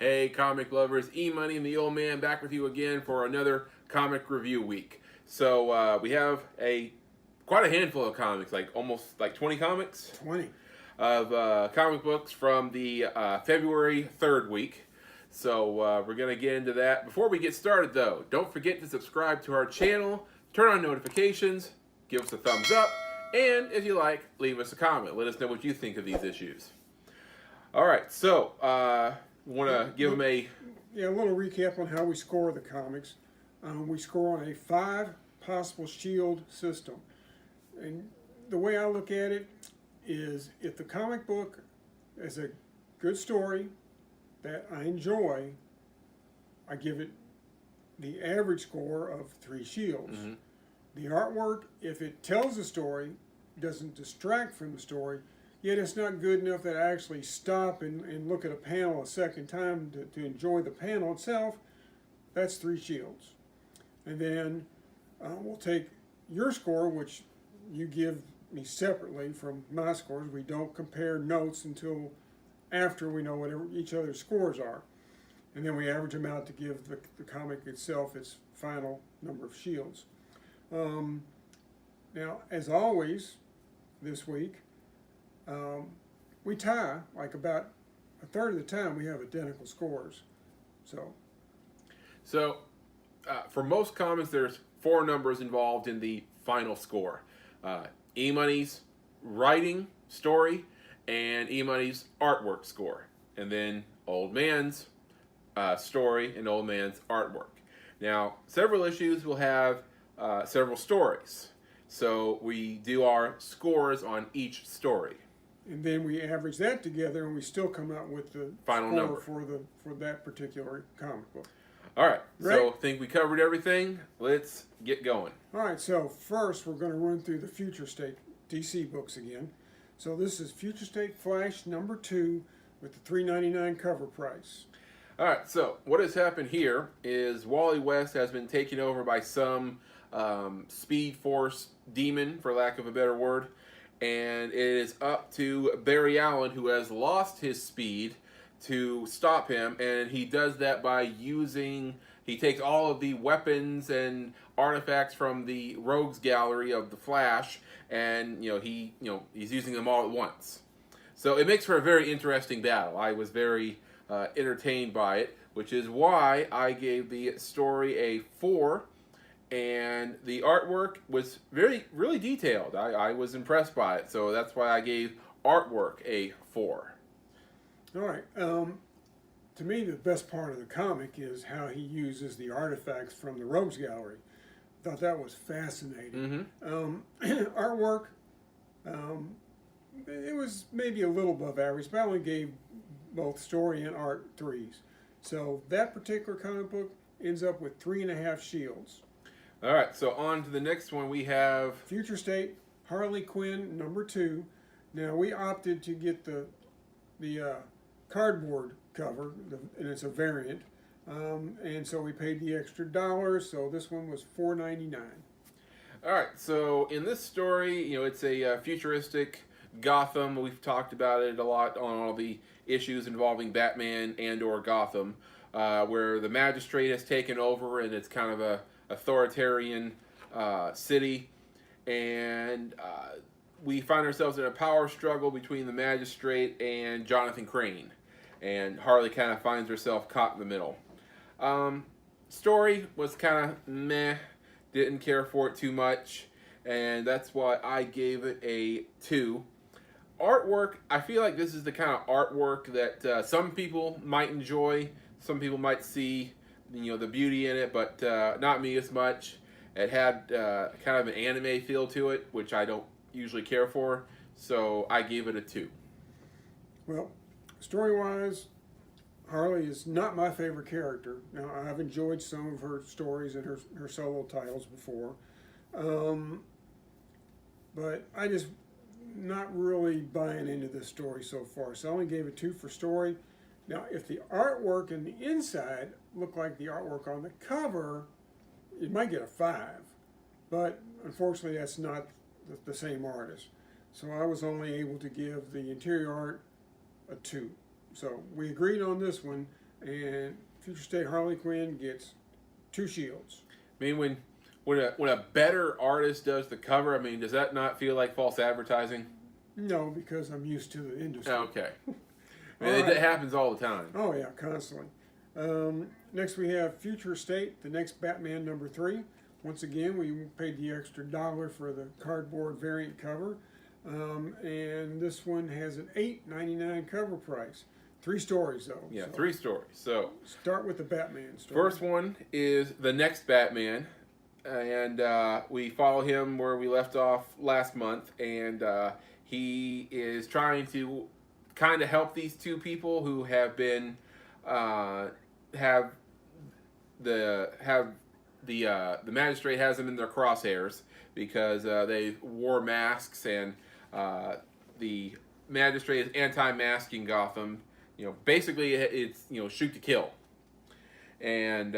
Hey, comic lovers, EMoney and the old man back with you again for another comic review week. So we have quite a handful of comics, like almost like 20 comics 20. of comic books from the February 3rd week. So we're going to get into that. Before we get started, though, don't forget to subscribe to our channel, turn on notifications, give us a thumbs up, and if you like, leave us a comment. Let us know what you think of these issues. All right, so want to give them a little recap on how we score the comics. We score on a 5 possible shield system. And the way I look at it is if the comic book is a good story that I enjoy, I give it the average score of 3 shields. Mm-hmm. The artwork, if it tells a story, doesn't distract from the story, yet it's not good enough that I actually stop and look at a panel a second time to enjoy the panel itself, that's 3 shields. And then we'll take your score, which you give me separately from my scores. We don't compare notes until after we know what each other's scores are. And then we average them out to give the comic itself its final number of shields. Now, as always, this week, we tie, like about a third of the time we have identical scores. So for most comics, there's 4 numbers involved in the final score. EMoney's writing story and EMoney's artwork score. And then Old Man's story and Old Man's artwork. Now, several issues will have several stories. So we do our scores on each story. And then we average that together, and we still come out with the Final score number for that particular comic book. All right. Right? So I think we covered everything. Let's get going. All right. So first, we're going to run through the Future State DC books again. So this is Future State Flash number 2 with the $3.99 cover price. All right. So what has happened here is Wally West has been taken over by some Speed Force demon, for lack of a better word. And it is up to Barry Allen, who has lost his speed, to stop him. And he does that by he takes all of the weapons and artifacts from the Rogues Gallery of the Flash, and he's using them all at once. So it makes for a very interesting battle. I was very entertained by it, which is why I gave the story a 4. And the artwork was really detailed. I was impressed by it, so that's why I gave artwork a 4. All right. To me, the best part of the comic is how he uses the artifacts from the Rogues Gallery. I thought that was fascinating. Mm-hmm. Artwork, it was maybe a little above average, but I only gave both story and art 3s. So that particular comic book ends up with 3.5 shields. All right, so on to the next one. We have Future State Harley Quinn number 2. Now we opted to get the cardboard cover, and it's a variant, and so we paid the extra $1. So this one was $4.99. All right, so in this story, it's a futuristic Gotham. We've talked about it a lot on all the issues involving Batman and/or Gotham, where the magistrate has taken over, and it's kind of a authoritarian city, and we find ourselves in a power struggle between the magistrate and Jonathan Crane, and Harley kind of finds herself caught in the middle. Story was kind of meh, didn't care for it too much, and that's why I gave it a 2. Artwork, I feel like this is the kind of artwork that some people might enjoy, some people might see the beauty in it, but not me as much. It had kind of an anime feel to it, which I don't usually care for, so I gave it a 2. Well, story-wise, Harley is not my favorite character. Now, I've enjoyed some of her stories and her solo titles before, but I just not really buying into this story so far, so I only gave it 2 for story. Now, if the artwork and the inside look like the artwork on the cover, it might get a 5. But unfortunately, that's not the same artist. So I was only able to give the interior art a 2. So we agreed on this one. and Future State Harley Quinn gets 2 shields. I mean, when a better artist does the cover, I mean, does that not feel like false advertising? No, because I'm used to the industry. Okay. I mean, it happens all the time. Oh yeah, constantly. Next we have Future State, the next Batman #3. Once again, we paid the extra $1 for the cardboard variant cover. And this one has an $8.99 cover price. 3 stories though. Yeah, so 3 stories. So start with the Batman story. first one is the next Batman, and we follow him where we left off last month, and he is trying to kind of help these 2 people who have been the magistrate has them in their crosshairs because they wore masks, and the magistrate is anti-masking Gotham. You know, basically it's shoot to kill, and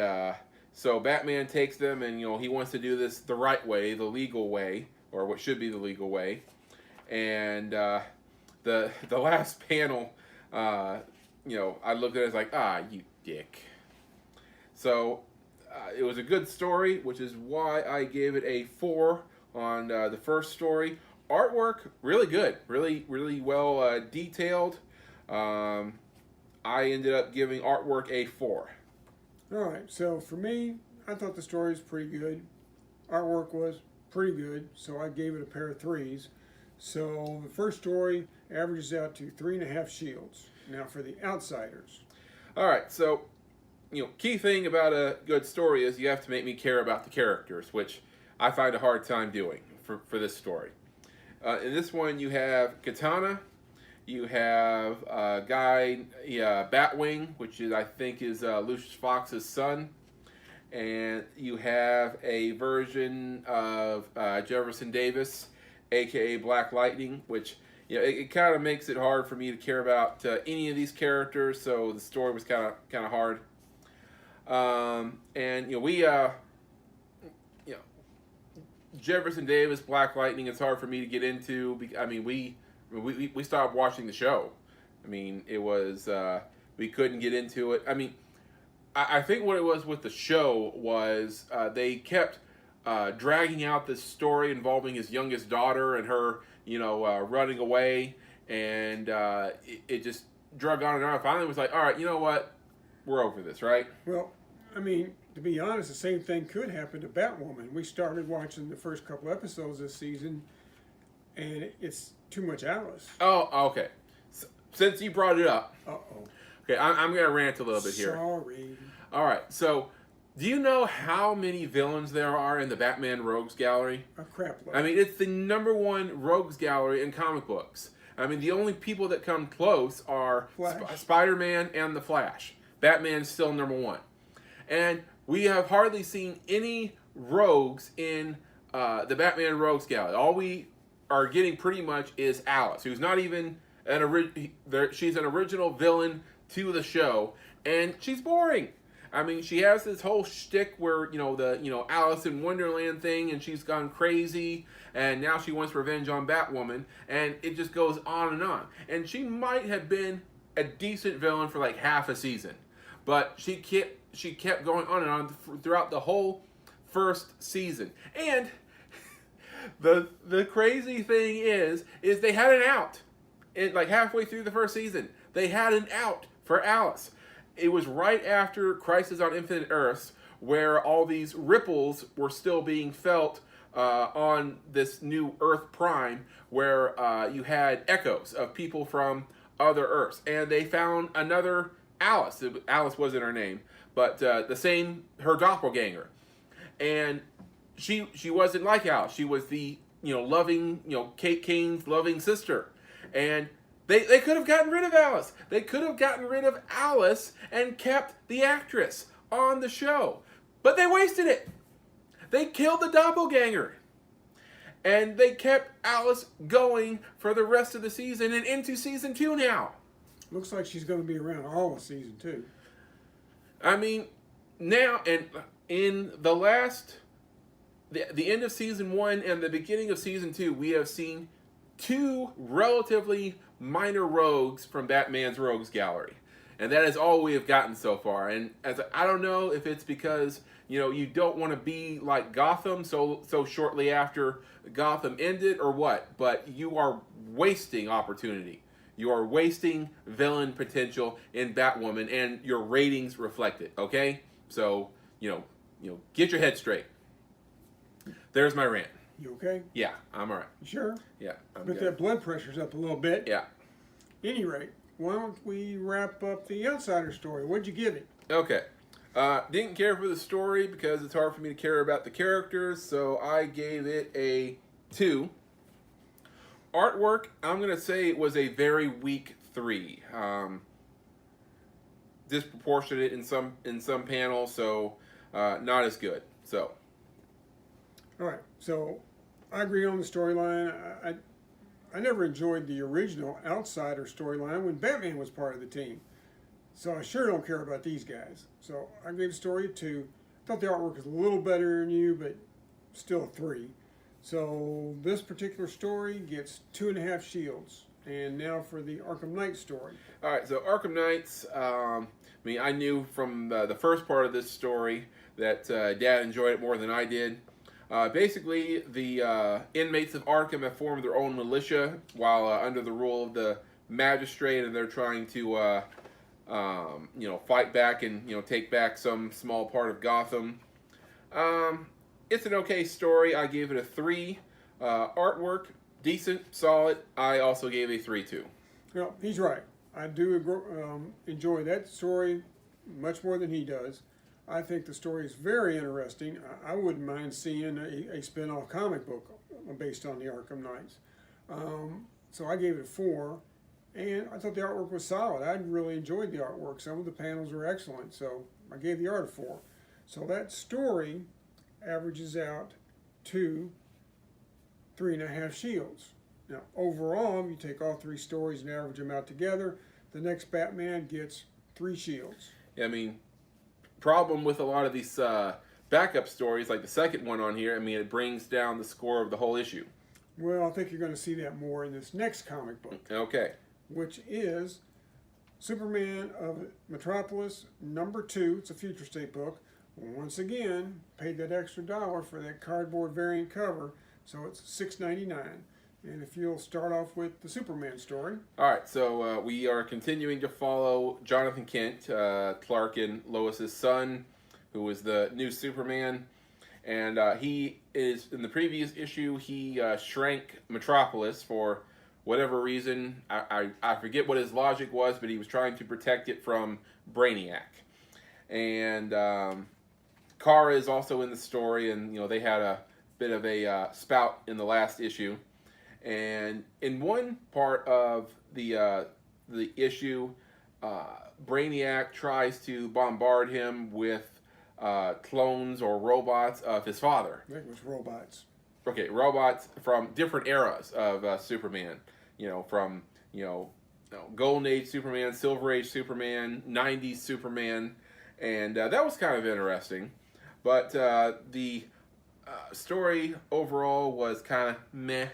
so Batman takes them, and he wants to do this the right way, the legal way, or what should be the legal way, and the last panel, I looked at it as like, you dick. So it was a good story, which is why I gave it a 4 on the first story. Artwork, really good, really well detailed. I ended up giving artwork a 4. All right, so for me, I thought the story was pretty good. Artwork was pretty good, so I gave it a pair of 3s. So the first story averages out to 3.5 shields. Now for the Outsiders. All right, so key thing about a good story is you have to make me care about the characters, which I find a hard time doing for this story. In this one, you have Katana, you have a guy, Batwing, which I think is Lucius Fox's son, and you have a version of Jefferson Davis, aka Black Lightning, which it kind of makes it hard for me to care about any of these characters, so the story was kind of hard. Jefferson Davis, Black Lightning, it's hard for me to get into. I mean, we stopped watching the show. I mean, it was we couldn't get into it. I mean, I think what it was with the show was they kept dragging out this story involving his youngest daughter and her, running away, and it just drug on and on. Finally, it was like, all right, you know what? We're over this, right? Well, I mean, to be honest, the same thing could happen to Batwoman. We started watching the first couple episodes this season, and it's too much Alice. Oh, okay. Since you brought it up. Uh-oh. Okay, I'm going to rant a little bit here. Sorry. All right, so do you know how many villains there are in the Batman Rogues Gallery? A crap load. I mean, it's the #1 Rogues Gallery in comic books. I mean, the only people that come close are Spider-Man and the Flash. Batman's still #1. And we have hardly seen any rogues in the Batman Rogues Gallery. All we are getting pretty much is Alice, who's not even she's an original villain to the show, and she's boring. I mean, she has this whole shtick where, the Alice in Wonderland thing, and she's gone crazy, and now she wants revenge on Batwoman, and it just goes on and on. And she might have been a decent villain for like half a season, but she kept going on and on throughout the whole first season. And the crazy thing is they had an out. Like halfway through the first season, they had an out for Alice. It was right after Crisis on Infinite Earths, where all these ripples were still being felt on this new Earth Prime, where you had echoes of people from other Earths. And they found another Alice. Alice wasn't her name, but her doppelganger. And she wasn't like Alice. She was the loving, Kate Kane's loving sister. And they could have gotten rid of Alice. They could have gotten rid of Alice and kept the actress on the show. But they wasted it. They killed the doppelganger. And they kept Alice going for the rest of the season and into season 2 now. Looks like she's going to be around all of season 2. I mean, now, and in the end of season 1 and the beginning of season 2, we have seen 2 relatively minor rogues from Batman's Rogues Gallery. And that is all we have gotten so far. And I don't know if it's because you don't want to be like Gotham so shortly after Gotham ended or what, but you are wasting opportunity. You are wasting villain potential in Batwoman, and your ratings reflect it. Okay, so get your head straight. There's my rant. You okay? Yeah, I'm all right. You sure? Yeah, I'm But good. that blood pressure's up a little bit. Yeah. Any rate, why don't we wrap up the Outsider story? What'd you give it? Okay. Didn't care for the story because it's hard for me to care about the characters, so I gave it a 2. Artwork, I'm going to say it was a very weak 3. Disproportionate in some panels, so not as good. So. All right, so I agree on the storyline. I never enjoyed the original Outsider storyline when Batman was part of the team. So I sure don't care about these guys. So I gave the story a 2. I thought the artwork was a little better than you, but still a 3. So this particular story gets 2.5 shields. And now for the Arkham Knight story. All right, so Arkham Knights, I knew from the first part of this story that Dad enjoyed it more than I did. Basically, the inmates of Arkham have formed their own militia while under the rule of the magistrate, and they're trying to, fight back and take back some small part of Gotham. It's an okay story. I gave it a 3. Artwork, decent, solid. I also gave a 3 too. Well, he's right. I do enjoy that story much more than he does. I think the story is very interesting. I wouldn't mind seeing a spin-off comic book based on the Arkham Knights. So I gave it a 4, and I thought the artwork was solid. I really enjoyed the artwork. Some of the panels were excellent, so I gave the art a 4. So that story averages out to 3.5 shields. Now, overall, if you take all 3 stories and average them out together, the next Batman gets 3 shields. Yeah, problem with a lot of these backup stories, like the second one on here, it brings down the score of the whole issue. Well, I think you're going to see that more in this next comic book. Okay. Which is Superman of Metropolis #2. It's a Future State book. Once again, paid that extra $1 for that cardboard variant cover, so it's $6.99. And if you'll start off with the Superman story. All right, so we are continuing to follow Jonathan Kent, Clark and Lois's son, who is the new Superman. And he is, in the previous issue, he shrank Metropolis for whatever reason. I forget what his logic was, but he was trying to protect it from Brainiac. And Kara is also in the story, and they had a bit of a spout in the last issue. And in one part of the issue, Brainiac tries to bombard him with clones or robots of his father. I think it was robots. Okay, robots from different eras of Superman. From Golden Age Superman, Silver Age Superman, 90s Superman, and that was kind of interesting. But the story overall was kind of meh.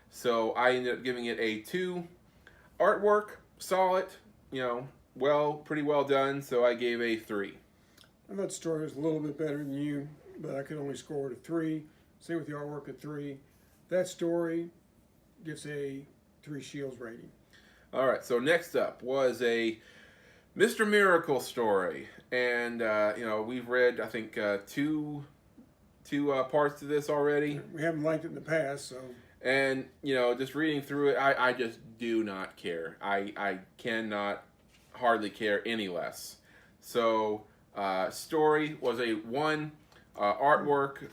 So I ended up giving it a 2. Artwork, solid, pretty well done, so I gave a 3. I thought the story was a little bit better than you, but I could only score it a 3. Same with the artwork at 3. That story gets a 3 shields rating. All right, so next up was a Mr. Miracle story. And, we've read, I think, two parts to this already. We haven't liked it in the past, so... And, just reading through it, I just do not care. I cannot hardly care any less. So, story was a 1. Artwork,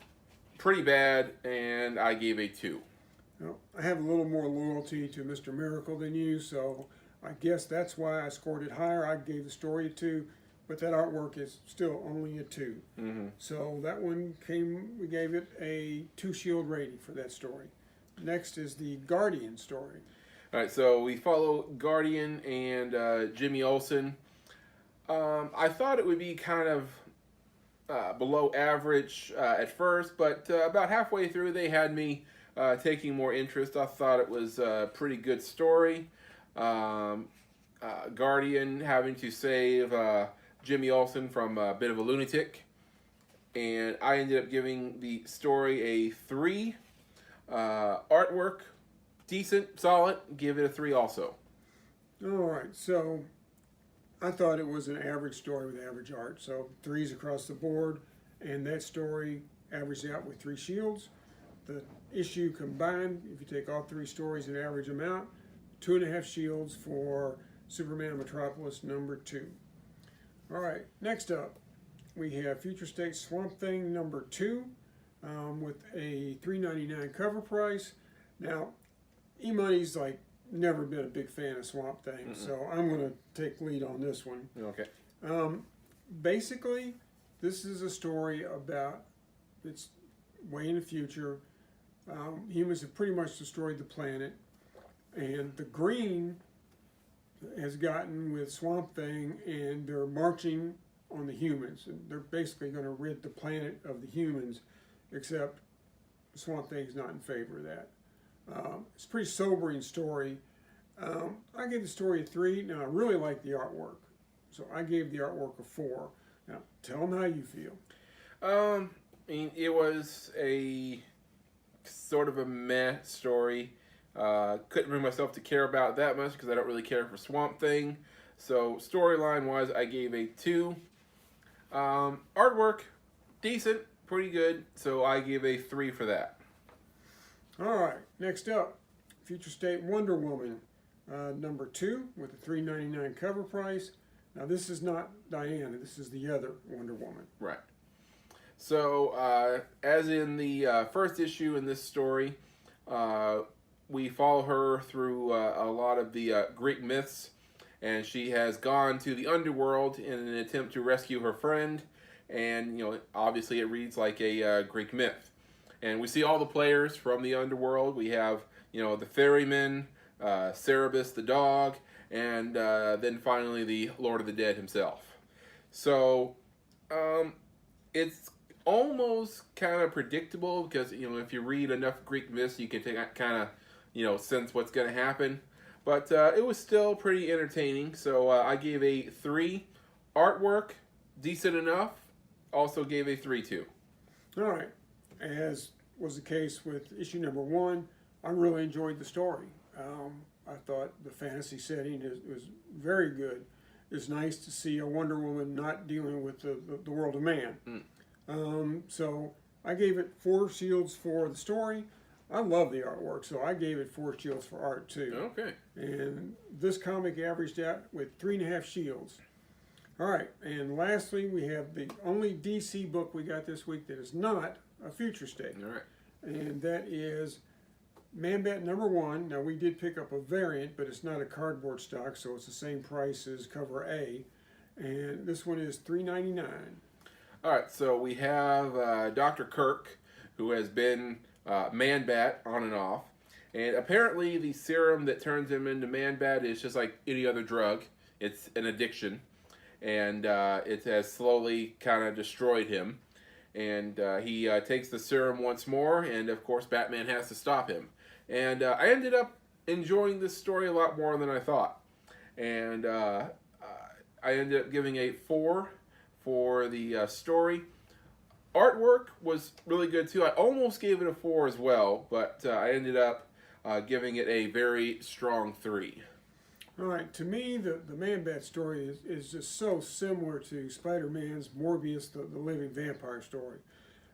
pretty bad, and I gave a 2. Well, I have a little more loyalty to Mr. Miracle than you, so I guess that's why I scored it higher. I gave the story a 2, but that artwork is still only a 2. Mm-hmm. So that one we gave it a 2 shield rating for that story. Next is the Guardian story. All right, so we follow Guardian and Jimmy Olsen. I thought it would be kind of below average at first, but about halfway through they had me taking more interest. I thought it was a pretty good story. Guardian having to save Jimmy Olsen from a bit of a lunatic. And I ended up giving the story a 3. Artwork, decent, solid. Give it a 3 also. All right, so I thought it was an average story with average art, so 3s across the board, and that story averaged out with 3 shields. The issue combined, if you take all 3 stories and average them out, 2.5 shields for Superman Metropolis #2. All right, next up, we have Future State Swamp Thing #2 with a $3.99 cover price. Now, EMoney's like never been a big fan of Swamp Thing, so I'm going to take lead on this one. Okay. Basically, this is a story about, it's way in the future. Humans have pretty much destroyed the planet, and the Green has gotten with Swamp Thing, and they're marching on the humans. And they're basically going to rid the planet of the humans, except Swamp Thing's not in favor of that. It's a pretty sobering story. I gave the story a 3. Now, I really like the artwork, so I gave the artwork a 4. Now, tell them how you feel. I mean, it was a sort of a meh story. Couldn't bring myself to care about that much because I don't really care for Swamp Thing. So storyline wise, I gave a 2. Artwork, decent, pretty good. So I give a 3 for that. All right, next up, Future State Wonder Woman #2 with a $3.99 cover price. Now this is not Diana, this is the other Wonder Woman. Right. So as in the first issue in this story, we follow her through a lot of the Greek myths, and she has gone to the underworld in an attempt to rescue her friend. And obviously it reads like a Greek myth. And we see all the players from the underworld. We have the ferryman, Cerebus the dog, and then finally the Lord of the Dead himself. So it's almost kind of predictable because if you read enough Greek myths, you can kind of sense what's going to happen. But it was still pretty entertaining. So I gave a 3. Artwork, decent enough. Also gave a 3 too. All right, as was the case with issue #1, I really enjoyed the story. I thought the fantasy setting was very good. It's nice to see a Wonder Woman not dealing with the world of man. So I gave it 4 shields for the story. I love the artwork, so I gave it 4 shields for art too. Okay. And this comic averaged out with 3.5 shields. All right, and lastly, we have the only DC book we got this week that is not a Future State. All right. And that is Man-Bat #1. Now, we did pick up a variant, but it's not a cardboard stock, so it's the same price as cover A. And this one is $3.99. All right, so we have Dr. Kirk, who has been Man-Bat on and off. And apparently the serum that turns him into Man-Bat is just like any other drug. It's an addiction. And it has slowly kind of destroyed him. And he takes the serum once more, and of course Batman has to stop him. And I ended up enjoying this story a lot more than I thought. And I ended up giving a 4 for the story. Artwork was really good too. I almost gave it a 4 as well, but I ended up giving it a very strong 3. All right, to me, the Man-Bat story is just so similar to Spider-Man's Morbius, the living vampire story.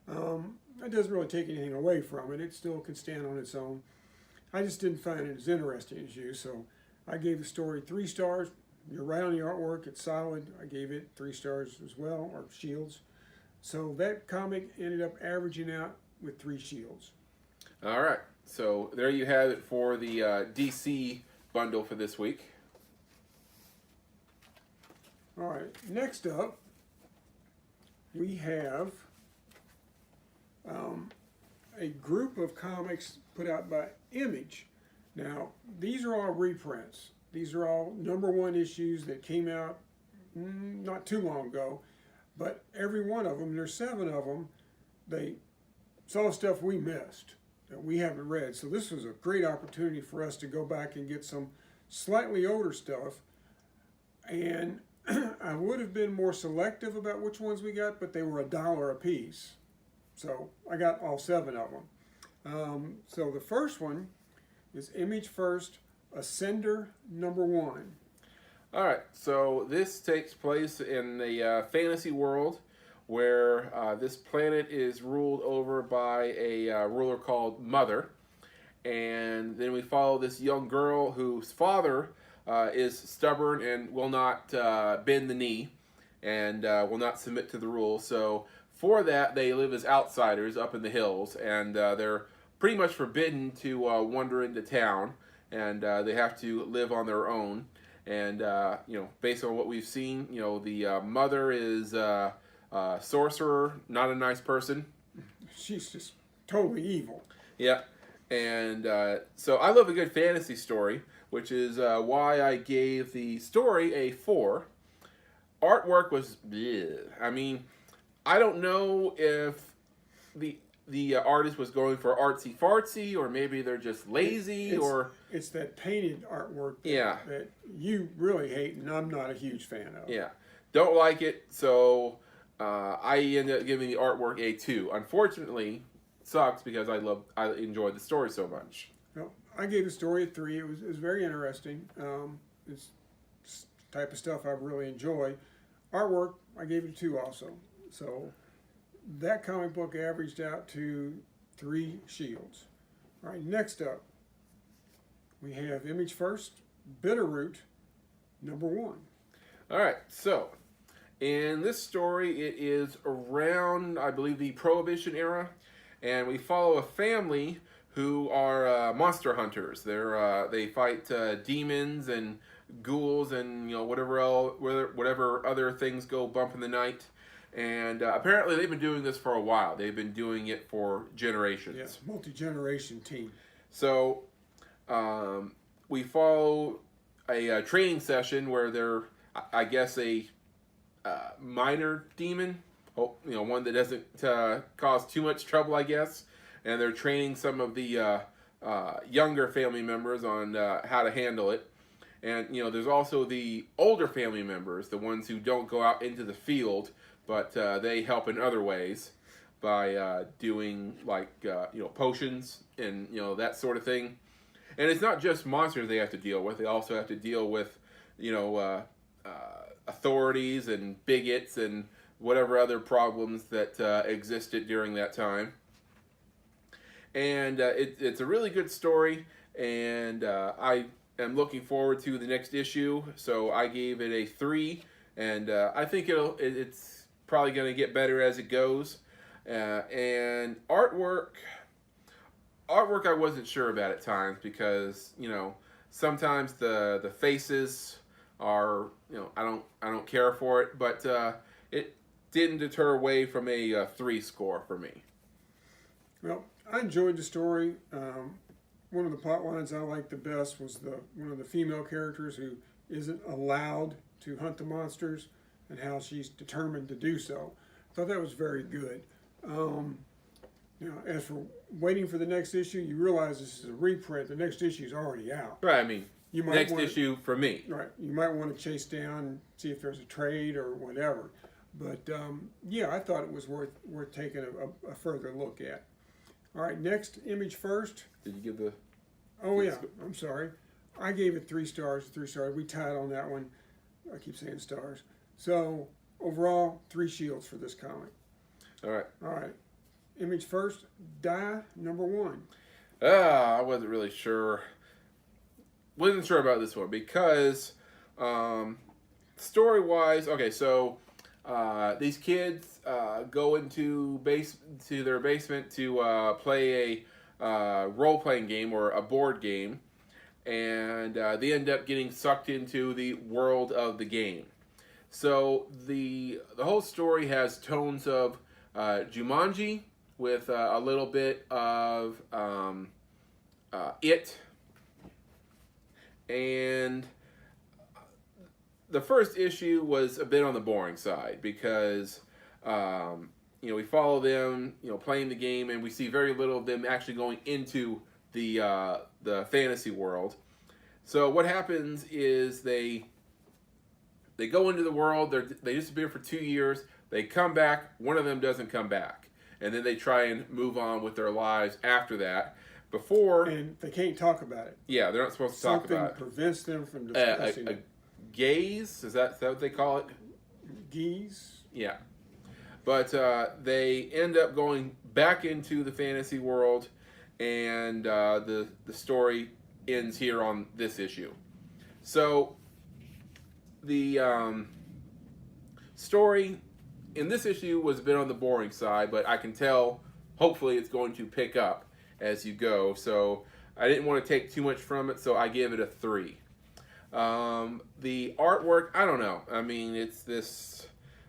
It doesn't really take anything away from it. It still can stand on its own. I just didn't find it as interesting as you, so I gave the story 3 stars. You're right on the artwork. It's solid. I gave it 3 stars as well, or shields. So that comic ended up averaging out with 3 shields. All right, so there you have it for the DC bundle for this week. All right, next up, we have a group of comics put out by Image. Now, these are all reprints. These are all #1 issues that came out not too long ago, but every one of them, there's 7 of them, they saw stuff we missed that we haven't read. So this was a great opportunity for us to go back and get some slightly older stuff. And I would have been more selective about which ones we got, but they were $1 a piece. So I got all 7 of them. So the first one is Image First, Ascender #1. All right, so this takes place in the fantasy world where this planet is ruled over by a ruler called Mother. And then we follow this young girl whose father is stubborn and will not bend the knee and will not submit to the rules. So for that, they live as outsiders up in the hills, and they're pretty much forbidden to wander into town, and they have to live on their own. And based on what we've seen, the mother is a sorcerer, not a nice person. She's just totally evil. Yeah, and so I love a good fantasy story, which is why I gave the story a 4. Artwork was bleh. I mean, I don't know if the artist was going for artsy fartsy, or maybe they're just lazy, it's that painted artwork Yeah. that you really hate, and I'm not a huge fan of. Yeah, don't like it. So I ended up giving the artwork a 2. Unfortunately, sucks because I enjoyed the story so much. Well, I gave the story a 3. It was very interesting. It's the type of stuff I really enjoy. Artwork, I gave it a 2 also. So that comic book averaged out to 3 shields. All right, next up, we have Image First, Bitterroot #1. All right, so in this story, it is around, I believe, the Prohibition era, and we follow a family who are monster hunters. They fight demons and ghouls and whatever other things go bump in the night. And apparently, they've been doing this for a while. They've been doing it for generations. Yes, multi-generation team. So we follow a training session where they're, I guess, a minor demon, one that doesn't cause too much trouble, I guess. And they're training some of the younger family members on how to handle it. And there's also the older family members, the ones who don't go out into the field, but they help in other ways by doing potions and that sort of thing. And it's not just monsters they have to deal with; they also have to deal with authorities and bigots and whatever other problems that existed during that time. And it's a really good story, and I am looking forward to the next issue. So I gave it a 3, and I think it's probably going to get better as it goes. And artwork I wasn't sure about at times because sometimes the faces are I don't care for it, but it didn't deter away from a 3 score for me. Well, I enjoyed the story. One of the plot lines I liked the best was one of the female characters who isn't allowed to hunt the monsters, and how she's determined to do so. I thought that was very good. As for waiting for the next issue, you realize this is a reprint. The next issue is already out. Right. I mean, You might next wanna- issue for me. Right. You might want to chase down, see if there's a trade or whatever. But I thought it was worth taking a further look at. All right, next, Image First. Did you give the? Oh yeah, I'm sorry. I gave it 3 stars. 3 stars. We tied on that one. I keep saying stars. So overall, 3 shields for this comic. All right. All right. Image First, Die #1. I wasn't really sure. Wasn't sure about this one because story-wise, okay, so these kids go into their basement to play a role-playing game or a board game, and they end up getting sucked into the world of the game. So the whole story has tones of Jumanji with a little bit of It, and the first issue was a bit on the boring side because we follow them playing the game, and we see very little of them actually going into the fantasy world. So what happens is they They go into the world. They disappear for 2 years. They come back. One of them doesn't come back, and then they try and move on with their lives after that. And they can't talk about it. Yeah, they're not supposed to talk about it. Something prevents them from discussing a it. gaze, is that what they call it? Geese. Yeah. But they end up going back into the fantasy world, and the story ends here on this issue. So the story in this issue was a bit on the boring side, but I can tell hopefully it's going to pick up as you go. So I didn't want to take too much from it, so I gave it a 3. The artwork, I don't know. I mean, it's this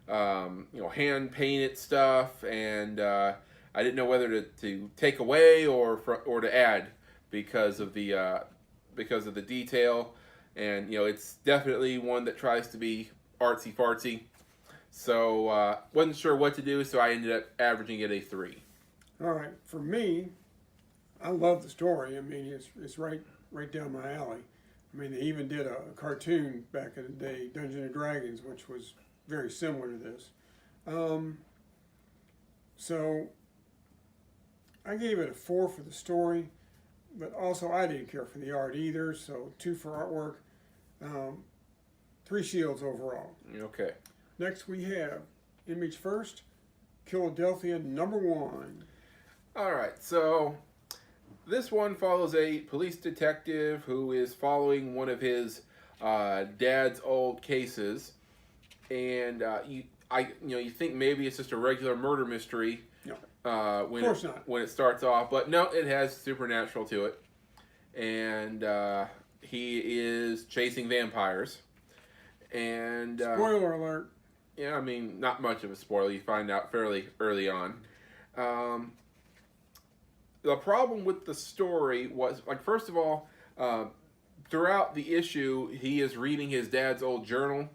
hand painted stuff, and I didn't know whether to take away or to add because of the detail. And it's definitely one that tries to be artsy fartsy. So wasn't sure what to do, so I ended up averaging it a 3. All right, for me, I love the story. I mean, it's right down my alley. I mean, they even did a cartoon back in the day, Dungeons and Dragons, which was very similar to this. So I gave it a 4 for the story, but also I didn't care for the art either. So 2 for artwork, 3 shields overall. Okay. Next we have Image First, Philadelphia #1. All right, so this one follows a police detective who is following one of his dad's old cases, and you think maybe it's just a regular murder mystery. No, of course not. When it starts off, but no, it has supernatural to it, and he is chasing vampires. And spoiler alert. Yeah, I mean, not much of a spoiler. You find out fairly early on. The problem with the story was, like, first of all, throughout the issue, he is reading his dad's old journal,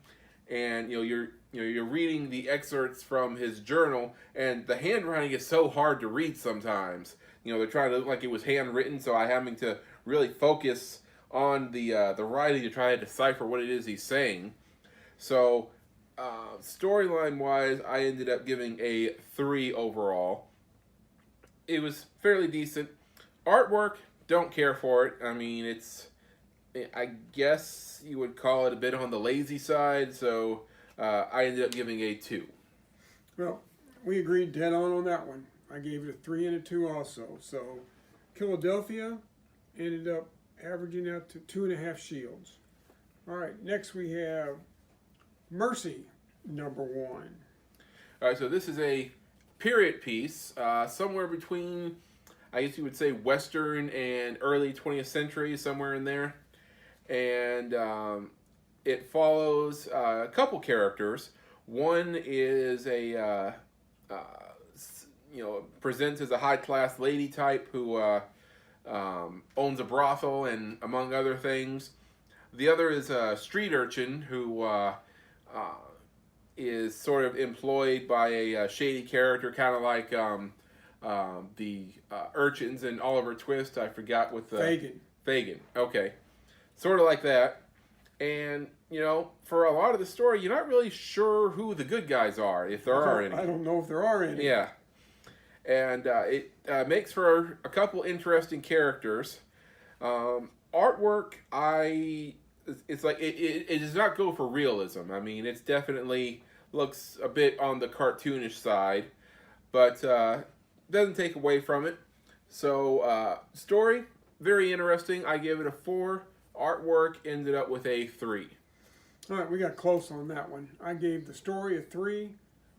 and you're reading the excerpts from his journal, and the handwriting is so hard to read sometimes. They're trying to look like it was handwritten, so I'm having to really focus on the writing to try to decipher what it is he's saying. So, storyline wise, I ended up giving a 3 overall. It was fairly decent. Artwork, don't care for it. I mean, I guess you would call it a bit on the lazy side, so I ended up giving a 2. Well, we agreed dead on that one. I gave it a 3 and a 2 also. So, Philadelphia ended up averaging out to 2.5 shields. All right, next we have Mercy #1. All right, so this is a period piece, somewhere between, I guess you would say, Western and early 20th century, somewhere in there. And it follows a couple characters. One is presents as a high-class lady type who owns a brothel, and among other things. The other is a street urchin who is sort of employed by a shady character, kind of like the urchins in Oliver Twist. I forgot what the... Fagin. Okay. Sort of like that. And, for a lot of the story, you're not really sure who the good guys are, if there are any. I don't know if there are any. Yeah. And it makes for a couple interesting characters. Artwork, it's like it does not go for realism. I mean, it's definitely looks a bit on the cartoonish side, but doesn't take away from it. So story, very interesting. I give it a 4. Artwork ended up with a 3. All right, we got close on that one. I gave the story a 3,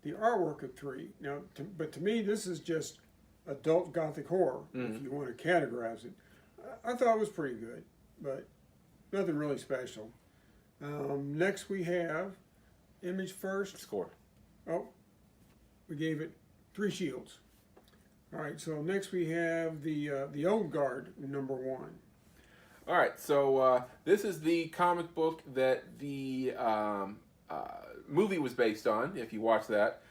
the artwork a 3. Now, but to me, this is just adult gothic horror, if you want to categorize it. I thought it was pretty good, but nothing really special. Next we have Image First. Score. Oh, we gave it 3 shields. All right, so next we have the Old Guard #1. All right, so this is the comic book that the movie was based on. If you watch that,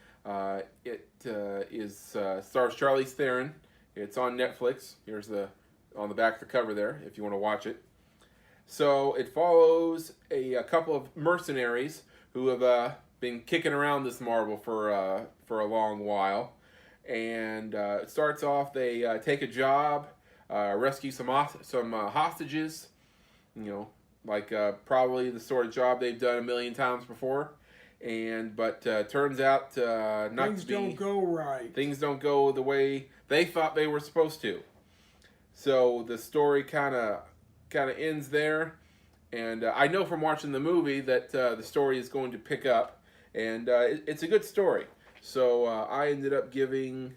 it stars Charlize Theron. It's on Netflix. Here's on the back of the cover there, if you want to watch it. So it follows a couple of mercenaries who have been kicking around this marble for a long while. And it starts off, they take a job, rescue some hostages, you know, like probably the sort of job they've done a million times before. But turns out not Things to be. don't go right. Things don't go the way they thought they were supposed to. So the story kind of ends there. And I know from watching the movie that the story is going to pick up, and it's a good story. So I ended up giving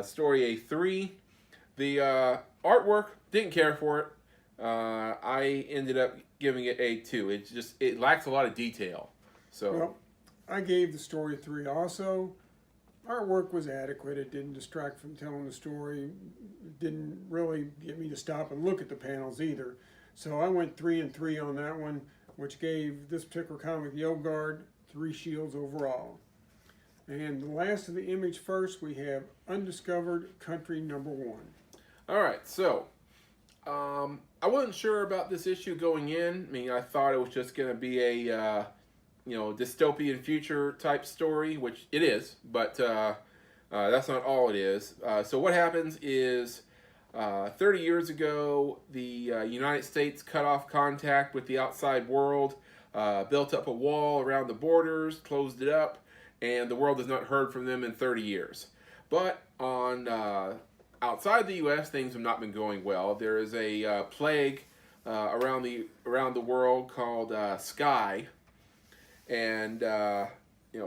story a 3. The artwork, didn't care for it. I ended up giving it a 2. It lacks a lot of detail. So Well, I gave the story 3 also. Artwork was adequate. It didn't distract from telling the story. It didn't really get me to stop and look at the panels either. So I went 3 and 3 on that one, which gave this particular comic, the Old Guard, 3 shields overall. And the last of the image first, we have Undiscovered Country #1. all right, so I wasn't sure about this issue going in. I mean, I thought it was just going to be a dystopian future type story, which it is, but that's not all it is. So what happens is 30 years ago, the United States cut off contact with the outside world, built up a wall around the borders, closed it up, and the world has not heard from them in 30 years. But on outside the U.S., things have not been going well. There is a plague around the world called Sky, and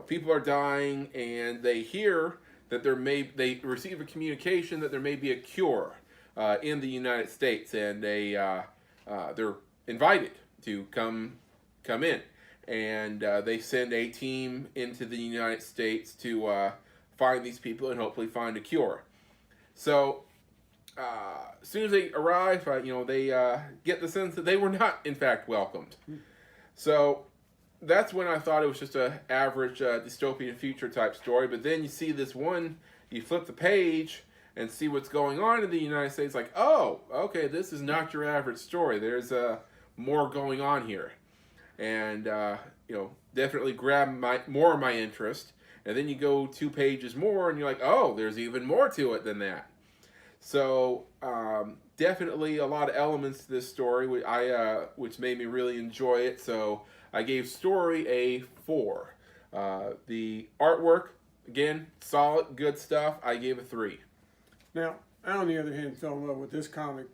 people are dying, and they hear that they receive a communication that there may be a cure in the United States, and they're invited to come in, and they send a team into the United States to find these people and hopefully find a cure. So as soon as they arrive, they get the sense that they were not in fact welcomed. So that's when I thought it was just an average dystopian future type story. But then you see this one, you flip the page and see what's going on in the United States. Like, oh, okay, this is not your average story. There's more going on here, and definitely grabbed more of my interest. And then you go 2 pages more, and you're like, oh, there's even more to it than that. So definitely a lot of elements to this story, which made me really enjoy it. So I gave story a 4. The artwork, again, solid, good stuff. I gave a 3. Now, I, on the other hand, fell in love with this comic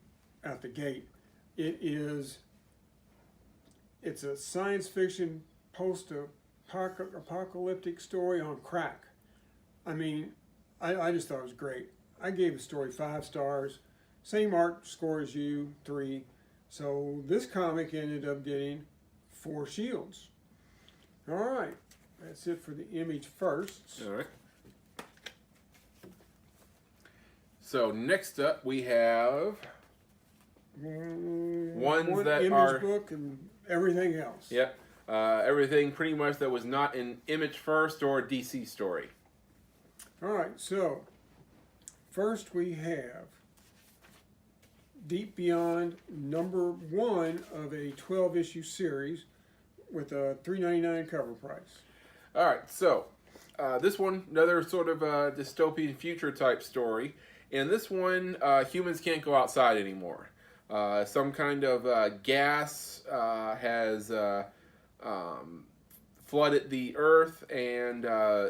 out the gate. It's a science fiction post-apocalyptic story on crack. I mean, I just thought it was great. I gave the story 5 stars. Same art score as you, 3. So this comic ended up getting 4 shields. All right, that's it for the image first. All right. So next up we have ones that image are book and everything else. Yep. Everything pretty much that was not an image first or a DC story. All right, so first we have Deep Beyond #1 of a 12-issue series with a $3.99 cover price. All right, so this one, another sort of dystopian future type story. In this one, humans can't go outside anymore. Some kind of gas has flooded the earth, and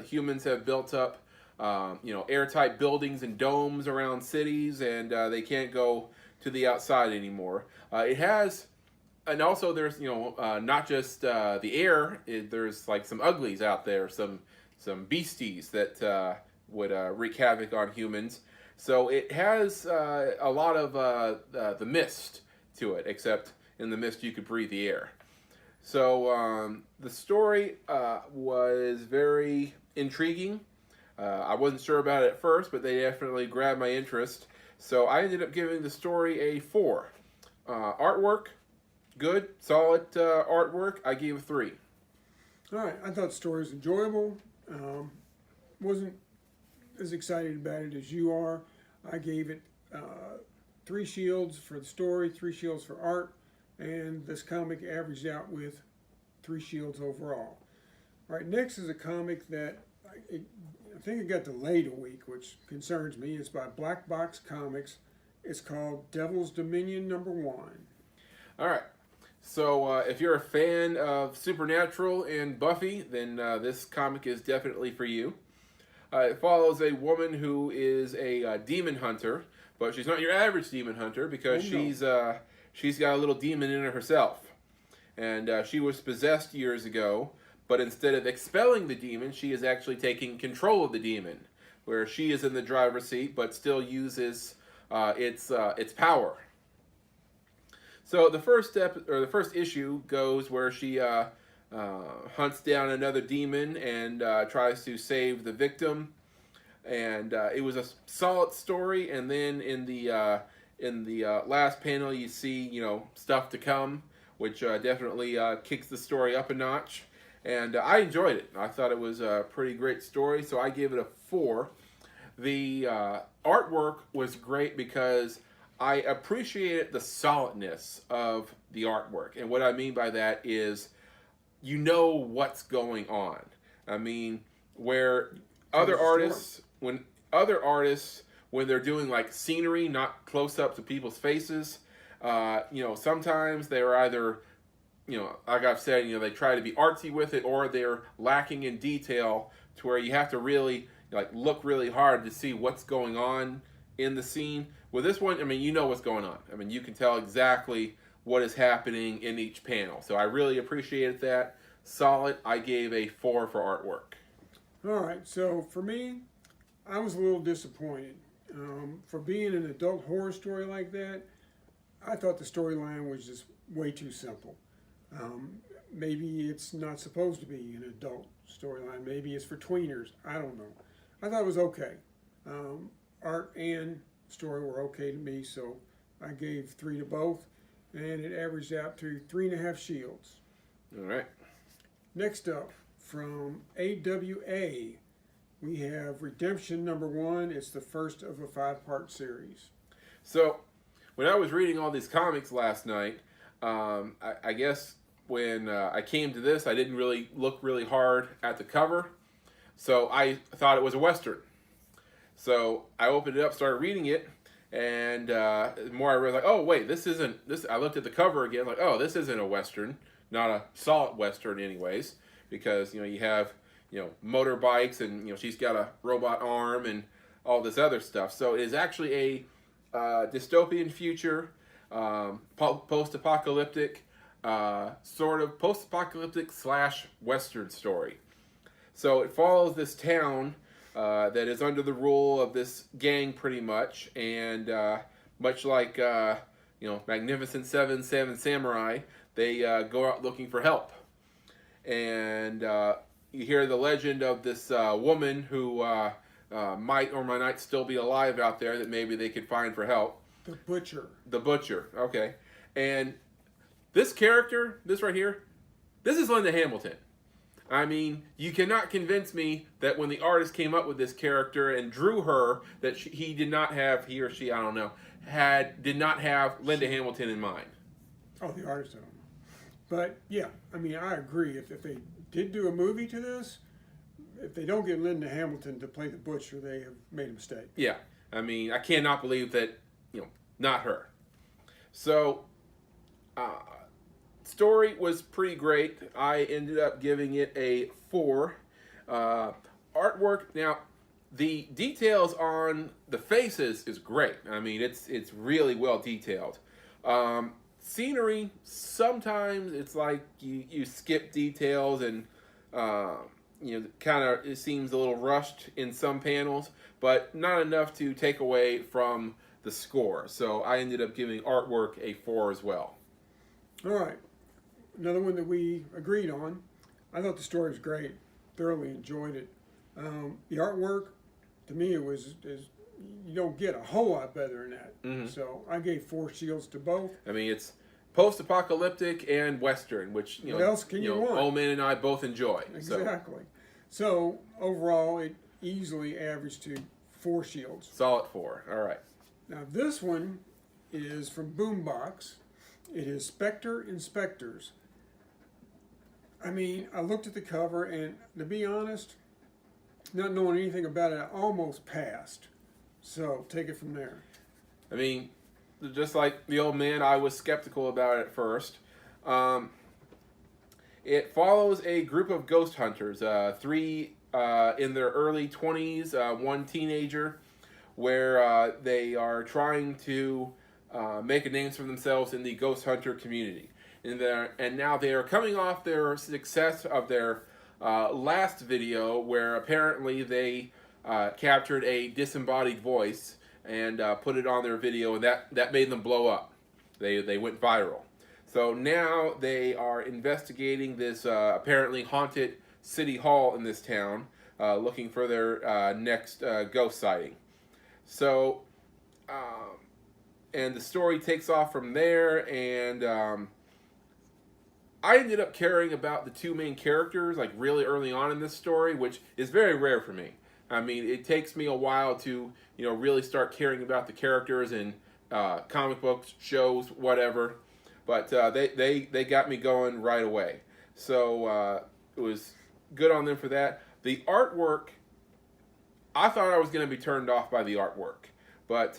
humans have built up airtight buildings and domes around cities, and they can't go to the outside anymore. And also there's not just the air. There's like some uglies out there, some beasties that would wreak havoc on humans. So it has a lot of the mist to it, except in the mist you could breathe the air. So the story was very intriguing. I wasn't sure about it at first, but they definitely grabbed my interest. So I ended up giving the story a 4. Artwork, good, solid artwork. I gave a 3. All right, I thought the story was enjoyable. Wasn't as excited about it as you are. I gave it 3 shields for the story, 3 shields for art, and this comic averaged out with 3 shields overall. All right, next is a comic that I think it got delayed a week, which concerns me. It's by Black Box Comics. It's called Devil's Dominion #1. All right. So if you're a fan of Supernatural and Buffy, then this comic is definitely for you. It follows a woman who is a demon hunter, but she's not your average demon hunter because she's got a little demon in her herself. And she was possessed years ago, but instead of expelling the demon, she is actually taking control of the demon, where she is in the driver's seat, but still uses its power. So the first step, or the first issue, goes where she hunts down another demon and tries to save the victim. And it was a solid story. And then in the last panel, you see stuff to come, which definitely kicks the story up a notch. And I enjoyed it. I thought it was a pretty great story, so I gave it a 4. The artwork was great because I appreciated the solidness of the artwork. And what I mean by that is you know what's going on. I mean, where other artists, when they're doing like scenery, not close up to people's faces, sometimes they're either, like I've said, they try to be artsy with it, or they're lacking in detail to where you have to really look really hard to see what's going on in the scene. With this one, I mean, you know what's going on. I mean, you can tell exactly what is happening in each panel. So I really appreciated that. Solid. I gave a 4 for artwork. All right, so for me, I was a little disappointed. For being an adult horror story like that, I thought the storyline was just way too simple. Maybe it's not supposed to be an adult storyline. Maybe it's for tweeners. I don't know. I thought it was okay. Art and story were okay to me, so I gave 3 to both, and it averaged out to 3.5 shields. All right. Next up, from AWA, we have Redemption #1. It's the first of a 5-part series. So, when I was reading all these comics last night, I guess when I came to this, I didn't really look really hard at the cover, so I thought it was a Western. So I opened it up, started reading it, and the more I realized, oh wait, this isn't this. I looked at the cover again, like, oh, this isn't a Western, not a solid Western, anyways, because you have motorbikes and she's got a robot arm and all this other stuff. So it is actually a dystopian future, post-apocalyptic, sort of post-apocalyptic / Western story. So it follows this town that is under the rule of this gang, pretty much, and much like Magnificent Seven Samurai, they go out looking for help, and you hear the legend of this woman who might or might not still be alive out there that maybe they could find for help. The Butcher. The Butcher, okay. And this character, this right here, this is Linda Hamilton. I mean, you cannot convince me that when the artist came up with this character and drew her, that he did not have, he or she, I don't know, did not have Linda Hamilton in mind. Oh, the artist, I don't know. But, yeah, I mean, I agree. If they did do a movie to this, if they don't get Linda Hamilton to play the Butcher, they have made a mistake. Yeah, I mean, I cannot believe that, not her. So, story was pretty great. I ended up giving it a 4. Artwork, now, the details on the faces is great. I mean, it's really well detailed. Scenery, sometimes it's like you skip details and kind of it seems a little rushed in some panels, but not enough to take away from the score. So I ended up giving artwork a 4 as well. All right. Another one that we agreed on. I thought the story was great. Thoroughly enjoyed it. The artwork, to me, you don't get a whole lot better than that. Mm-hmm. So I gave 4 shields to both. I mean, it's post-apocalyptic and Western, which what else can you want? Old Man and I both enjoy. Exactly. So overall, it easily averaged to 4 shields. Solid 4. All right. Now this one is from Boombox. It is Spectre Inspectors. I mean, I looked at the cover, and to be honest, not knowing anything about it, I almost passed. So take it from there. I mean, just like the old man, I was skeptical about it at first. Um, it follows a group of ghost hunters, three in their early 20s, one teenager, where they are trying to make a name for themselves in the ghost hunter community. And now they are coming off their success of their last video, where apparently they captured a disembodied voice and put it on their video, and that made them blow up. They went viral. So now they are investigating this apparently haunted city hall in this town, looking for their next ghost sighting. So, and the story takes off from there, and I ended up caring about the two main characters like really early on in this story, which is very rare for me. I mean, it takes me a while to really start caring about the characters in comic books, shows, whatever. But they got me going right away. So it was good on them for that. The artwork, I thought I was going to be turned off by the artwork, but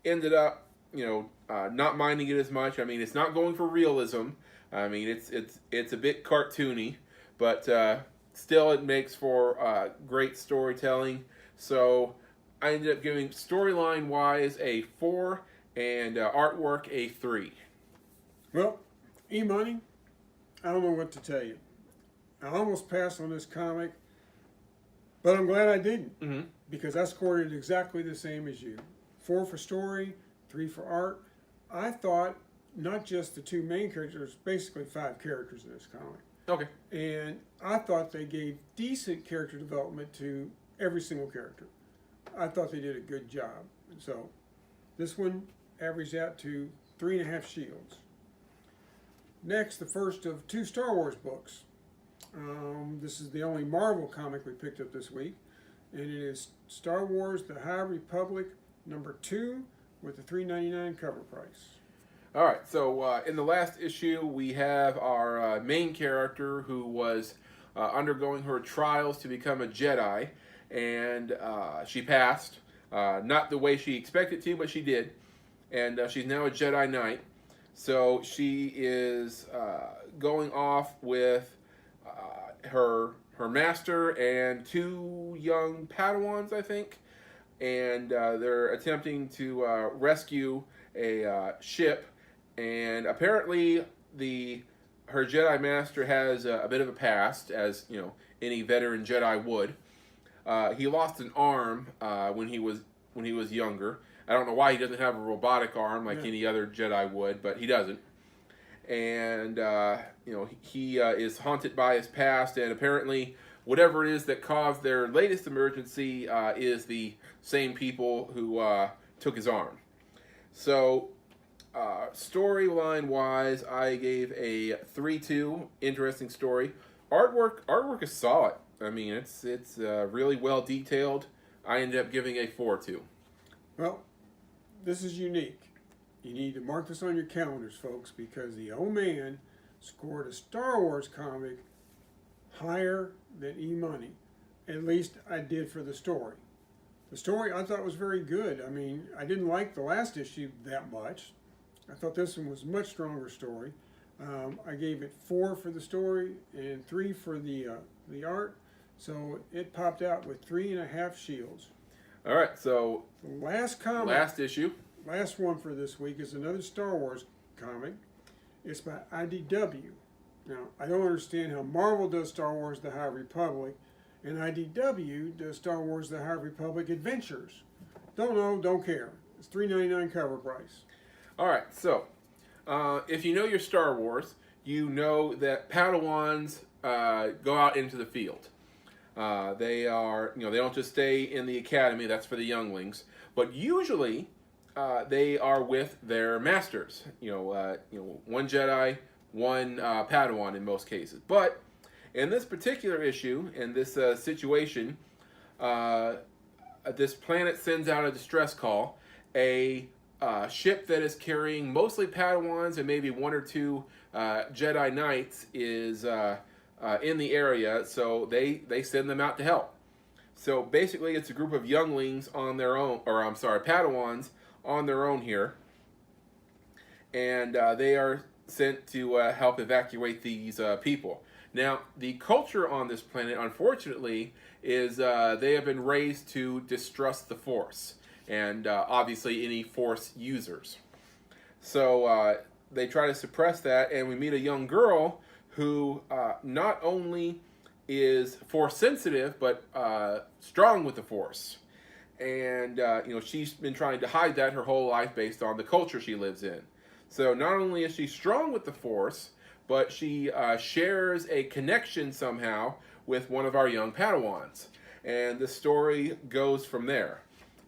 ended up not minding it as much. I mean, it's not going for realism. I mean, it's a bit cartoony, but still it makes for great storytelling. So I ended up giving storyline wise a 4 and artwork a 3. Well, EMoney, I don't know what to tell you. I almost passed on this comic, but I'm glad I didn't, Mm-hmm. because I scored it exactly the same as you. 4 for story, 3 for art. I thought not just the two main characters, basically 5 characters in this comic. Okay. And I thought they gave decent character development to every single character. I thought they did a good job. So this one averaged out to 3.5 shields. Next, the first of 2 Star Wars books. This is the only Marvel comic we picked up this week, and it is Star Wars: The High Republic #2 with a $3.99 cover price. All right. So in the last issue, we have our main character who was undergoing her trials to become a Jedi, and she passed. Not the way she expected to, but she did, and she's now a Jedi Knight. So she is going off with her master and 2 young Padawans, I think, and they're attempting to rescue a ship. And apparently, her Jedi master has a bit of a past, as any veteran Jedi would. He lost an arm when he was younger. I don't know why he doesn't have a robotic arm like any other Jedi would, but he doesn't. And he is haunted by his past, and apparently whatever it is that caused their latest emergency is the same people who took his arm. So storyline wise, I gave a 3-2. Interesting story. Artwork is solid. I mean, it's really well detailed. I ended up giving a 4-2. Well, this is unique. You need to mark this on your calendars, folks, because the old man scored a Star Wars comic higher than EMoney. At least I did for the story. The story I thought was very good. I mean, I didn't like the last issue that much. I thought this one was a much stronger story. I gave it 4 for the story and 3 for the art. So it popped out with 3.5 shields. All right, so The last comic, last issue. last one for this week is another Star Wars comic. It's by IDW. Now, I don't understand how Marvel does Star Wars: The High Republic, and IDW does Star Wars: The High Republic Adventures. Don't know, don't care. It's $3.99 cover price. All right, so if you know your Star Wars, you know that Padawans go out into the field. They are, they don't just stay in the academy. That's for the younglings. But usually, they are with their masters. One Jedi, one Padawan in most cases. But in this particular issue, in this situation, this planet sends out a distress call. A ship that is carrying mostly Padawans and maybe 1 or 2 Jedi Knights is in the area, so they send them out to help. So basically, it's a group of younglings on their own, or I'm sorry, Padawans on their own here, and they are sent to help evacuate these people. Now, the culture on this planet, unfortunately, is they have been raised to distrust the Force, and obviously any Force users. So they try to suppress that, and we meet a young girl who not only is Force sensitive, but strong with the Force. And she's been trying to hide that her whole life based on the culture she lives in. So not only is she strong with the Force, but she shares a connection somehow with one of our young Padawans. And the story goes from there.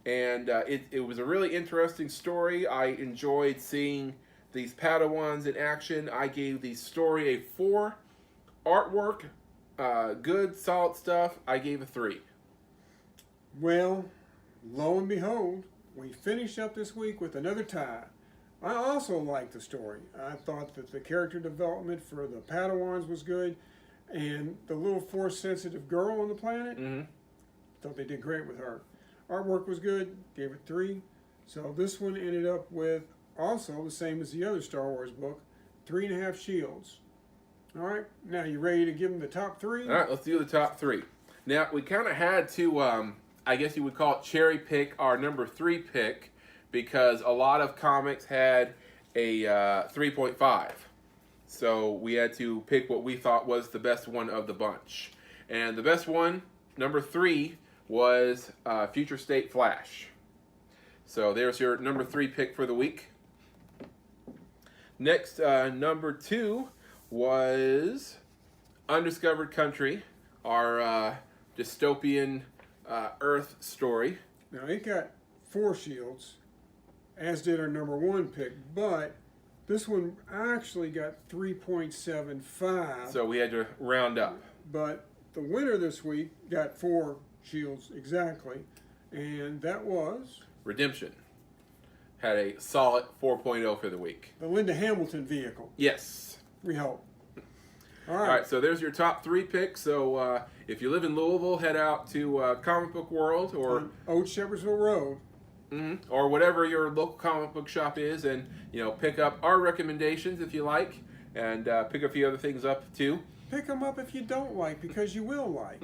And it was a really interesting story. I enjoyed seeing these Padawans in action. I gave the story a 4. Artwork, good, solid stuff, I gave a 3. Well, lo and behold, we finished up this week with another tie. I also liked the story. I thought that the character development for the Padawans was good, and the little Force-sensitive girl on the planet, thought they did great with her. Artwork was good, gave it 3. So this one ended up with also the same as the other Star Wars book, 3.5 shields. All right, now you ready to give them the top 3? All right, let's do the top 3. Now, we kind of had to, I guess you would call it cherry pick our number 3 pick, because a lot of comics had a 3.5. So we had to pick what we thought was the best one of the bunch. And the best one, number 3, was Future State Flash. So there's your number 3 pick for the week. Next, number 2 was Undiscovered Country, our dystopian Earth story. Now, it got 4 shields, as did our number 1 pick, but this one actually got 3.75. So we had to round up. But the winner this week got 4 shields exactly, and that was Redemption. Had a solid 4.0 for the week. the Linda Hamilton vehicle, Yes. we hope. All All right, so there's your top 3 picks. So if you live in Louisville, head out to Comic Book World or Old Shepherdsville Road. or whatever your local comic book shop is, and pick up our recommendations if you like, and pick a few other things up too. Pick them up if you don't like, because you will like.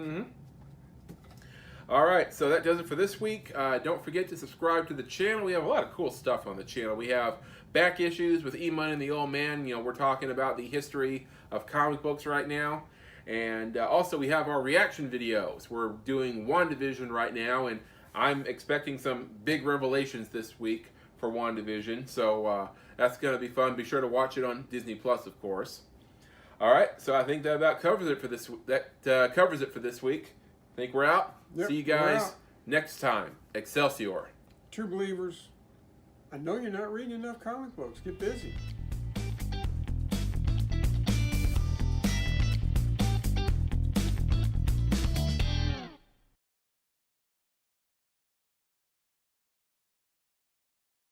All right, so that does it for this week. Don't forget to subscribe to the channel. We have a lot of cool stuff on the channel. We have back issues with EMoney and the Old Man. We're talking about the history of comic books right now. And also we have our reaction videos. We're doing WandaVision right now, and I'm expecting some big revelations this week for WandaVision. So that's going to be fun. Be sure to watch it on Disney Plus, of course. All right, so I think that about covers it for this. Covers it for this week. I think we're out. Yep, See you guys next time. Excelsior. True believers, I know you're not reading enough comic books. Get busy.